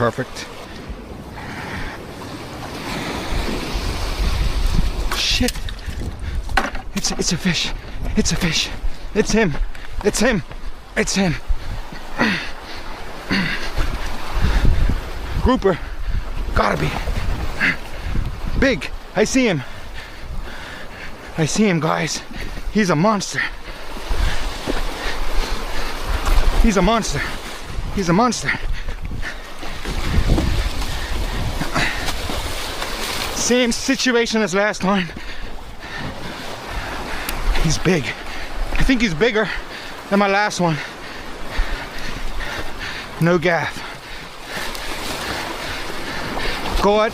Perfect. Shit. It's a fish. It's a fish. It's him. It's him. It's him. Grouper. Gotta be. Big. I see him. I see him, guys. He's a monster. He's a monster. He's a monster. Same situation as last time. He's big. I think he's bigger than my last one. No gaff. Go it.